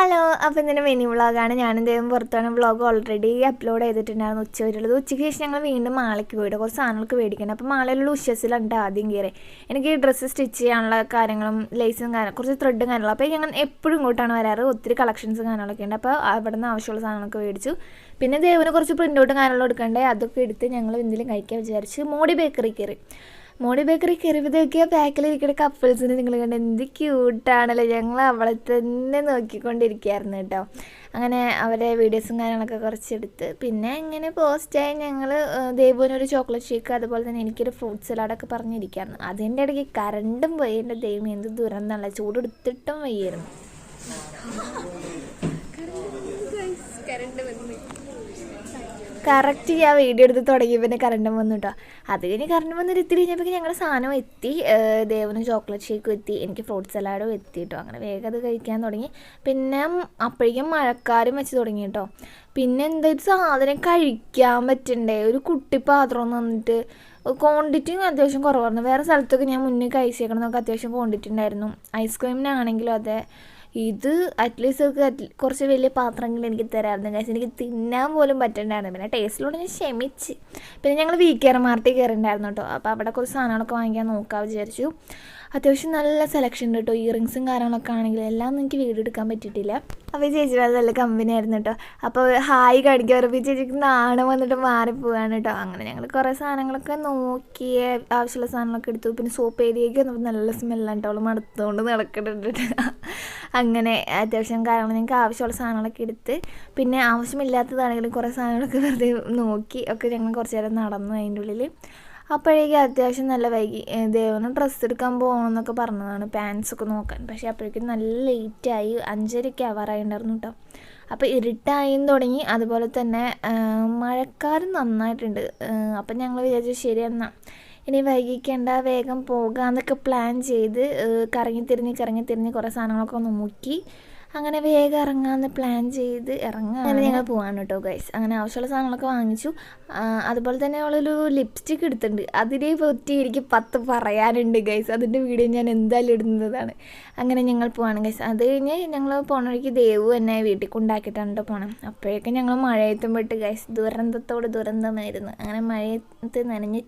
Hello, അപ്പോൾ ഇതിൻ്റെ mini വ്ളോഗാണ്. ഞാനും ദൈവം പുറത്താണ്. വ്ളോഗ് ഓൾറെഡി അപ്ലോഡ് ചെയ്തിട്ടുണ്ടായിരുന്നു ഉച്ച വരെയുള്ളത്. ഉച്ചയ്ക്ക് ശേഷം ഞങ്ങൾ വീണ്ടും മാളയ്ക്ക് പോയിട്ട് കുറച്ച് സാധനങ്ങൾക്ക് മേടിക്കണം. അപ്പോൾ മാളയിലുള്ള ഉഷസിലുണ്ട് ആദ്യം കയറി. എനിക്ക് ഡ്രസ്സ് സ്റ്റിച്ച് ചെയ്യാനുള്ള കാര്യങ്ങളും ലേസും കുറച്ച് ത്രെഡും കാര്യങ്ങളും. അപ്പോൾ ഞങ്ങൾ എപ്പോഴും ഇങ്ങോട്ടാണ് വരാറ്. ഒത്തിരി കളക്ഷൻസും കാര്യങ്ങളൊക്കെ ഉണ്ട്. അപ്പോൾ അവിടെ നിന്ന് ആവശ്യമുള്ള സാധനങ്ങളൊക്കെ മേടിച്ചു. പിന്നെ ദേവന് കുറച്ച് പ്രിൻ്റ് ഔട്ടും കാര്യങ്ങളും എടുക്കണ്ടേ, അതൊക്കെ എടുത്ത് ഞങ്ങൾ എന്തെങ്കിലും കഴിക്കാൻ വിചാരിച്ച് മോഡി ബേക്കറി കയറി. മോഡി ബേക്കറി കയറിയപ്പോഴത്തേക്ക് ബാക്കിലിരിക്കുന്ന കപ്പിൾസിന് നിങ്ങൾ കണ്ട് എന്ത് ക്യൂട്ടാണല്ലോ. ഞങ്ങൾ അവളെ തന്നെ നോക്കിക്കൊണ്ടിരിക്കുകയായിരുന്നു കേട്ടോ. അങ്ങനെ അവരെ വീഡിയോസും കാര്യങ്ങളൊക്കെ കുറച്ചെടുത്ത് പിന്നെ ഇങ്ങനെ പോസ്റ്റായി ഞങ്ങൾ ദേവുവിനൊരു ചോക്ലേറ്റ് ഷേക്ക്, അതുപോലെ തന്നെ എനിക്കൊരു ഫ്രൂട്ട് സലാഡൊക്കെ പറഞ്ഞിരിക്കുകയായിരുന്നു. അതിൻ്റെ ഇടയ്ക്ക് കറണ്ടും പോയി. എൻ്റെ ദൈവം എന്ത് ദുരന്തമല്ല, ചൂടെടുത്തിട്ടും വയ്യായിരുന്നു. കറക്റ്റ് ഞാൻ വീഡിയോ എടുത്ത് തുടങ്ങി പിന്നെ കറണ്ട് വന്നു കേട്ടോ. അത് കഴിഞ്ഞ് കറണ്ട് വന്നിട്ട് ഇത്തിരി കഴിഞ്ഞപ്പോൾ ഞങ്ങളുടെ സാധനം എത്തി. ദേവന് ചോക്ലേറ്റ് ഷേക്കും എത്തി, എനിക്ക് ഫ്രൂട്ട് സലാഡും എത്തി കേട്ടോ. അങ്ങനെ വേഗം അത് കഴിക്കാൻ തുടങ്ങി. പിന്നെ അപ്പോഴേക്കും മഴക്കാരും വെച്ച് തുടങ്ങി കേട്ടോ. പിന്നെ എന്തൊരു സാധനം കഴിക്കാൻ പറ്റണ്ടേ, ഒരു കുട്ടി പാത്രം വന്നിട്ട് ക്വാണ്ടിറ്റിയും അത്യാവശ്യം കുറവായിരുന്നു. വേറെ സ്ഥലത്തൊക്കെ ഞാൻ മുന്നേ കഴിച്ചേക്കണമെന്നൊക്കെ അത്യാവശ്യം ക്വാണ്ടിറ്റി ഉണ്ടായിരുന്നു. ഐസ്ക്രീമിനാണെങ്കിലും അതെ. ഇത് അറ്റ്ലീസ്റ്റ് കുറച്ച് വലിയ പാത്രങ്ങൾ എനിക്ക് തരാമായിരുന്നു ഗൈസ്. എനിക്ക് തിന്നാൻ പോലും പറ്റണ്ടായിരുന്നു. പിന്നെ ടേസ്റ്റിലൂടെ ഞാൻ ക്ഷമിച്ച്. പിന്നെ ഞങ്ങൾ VKR മാർട്ടിൽ കയറിയിട്ടുണ്ടായിരുന്നു കേട്ടോ. അപ്പോൾ അവിടെ കുറച്ച് സാധനങ്ങളൊക്കെ വാങ്ങിക്കാൻ നോക്കാൻ വിചാരിച്ചു. അത്യാവശ്യം നല്ല സെലക്ഷൻ ഉണ്ട് കേട്ടോ. ഇയറിങ്സും കാര്യങ്ങളൊക്കെ ആണെങ്കിലും എല്ലാം ഒന്നും എനിക്ക് വീഡിയോ എടുക്കാൻ പറ്റിയിട്ടില്ല. അപ്പോൾ ഈ ചേച്ചി നല്ല കമ്പനി ആയിരുന്നു കേട്ടോ. അപ്പോൾ ഹായ് കാണിക്കാൻ പറയുമ്പോൾ ഈ ചേച്ചിക്ക് നാണം വന്നിട്ട് മാറിപ്പോവാണ് കേട്ടോ. അങ്ങനെ ഞങ്ങൾ കുറേ സാധനങ്ങളൊക്കെ നോക്കി ആവശ്യമുള്ള സാധനങ്ങളൊക്കെ എടുത്തു. പിന്നെ സോപ്പ് ഏരിയയ്ക്ക് വന്നപ്പോൾ നല്ല സ്മെല്ലാണ് കേട്ടോ. അവൾ മടുത്തുകൊണ്ട് നടക്കുന്നുണ്ട്. അങ്ങനെ അത്യാവശ്യം കാര്യങ്ങൾ ഞങ്ങൾക്ക് ആവശ്യമുള്ള സാധനങ്ങളൊക്കെ എടുത്ത് പിന്നെ ആവശ്യമില്ലാത്തതാണെങ്കിലും കുറേ സാധനങ്ങളൊക്കെ വെറുതെ നോക്കി ഒക്കെ ഞങ്ങൾ കുറച്ച് നേരം നടന്നു അതിൻ്റെ ഉള്ളിൽ. അപ്പോഴേക്കും അത്യാവശ്യം നല്ല വൈകി. ദേവന് ഡ്രസ്സ് എടുക്കാൻ പോകണമെന്നൊക്കെ പറഞ്ഞതാണ്, പാൻസൊക്കെ നോക്കാൻ. പക്ഷേ അപ്പോഴേക്കും നല്ല ലേറ്റായി, 5:30 ആവാറായിട്ടുണ്ടായിരുന്നു കേട്ടോ. അപ്പോൾ ഇരുട്ടായും തുടങ്ങി. അതുപോലെ തന്നെ മഴക്കാലം നന്നായിട്ടുണ്ട്. അപ്പം ഞങ്ങൾ വിചാരിച്ചു ശരി എന്നാൽ ഇനി വൈകിക്കേണ്ട, വേഗം പോകാമെന്നൊക്കെ പ്ലാൻ ചെയ്ത് കറങ്ങി തിരിഞ്ഞ് കുറേ സാധനങ്ങളൊക്കെ നോക്കി അങ്ങനെ വേഗം ഇറങ്ങാമെന്ന് പ്ലാൻ ചെയ്ത് അങ്ങനെ ഞങ്ങൾ പോകാണ് കേട്ടോ ഗൈസ്. അങ്ങനെ ആവശ്യമുള്ള സാധനങ്ങളൊക്കെ വാങ്ങിച്ചു. അതുപോലെ തന്നെ അവളൊരു ലിപ്സ്റ്റിക്ക് എടുത്തിട്ടുണ്ട്. അതിനെ പറ്റി എനിക്ക് 10 പറയാനുണ്ട് ഗൈസ്. അതിൻ്റെ വീഡിയോ ഞാൻ എന്തായാലും ഇടുന്നതാണ്. അങ്ങനെ ഞങ്ങൾ പോവാണ് ഗൈസ്. അത് കഴിഞ്ഞ് ഞങ്ങൾ പോണ വഴിക്ക് ദേവു എന്നെ വീട്ടിൽ കൊണ്ടാക്കിയിട്ടാണ് കേട്ടോ പോകണം. അപ്പോഴേക്കും ഞങ്ങൾ മഴയത്തും പെട്ട് ഗൈസ്. ദുരന്തത്തോട് ദുരന്തമായിരുന്നു. അങ്ങനെ മഴയത്ത് നനഞ്ഞ്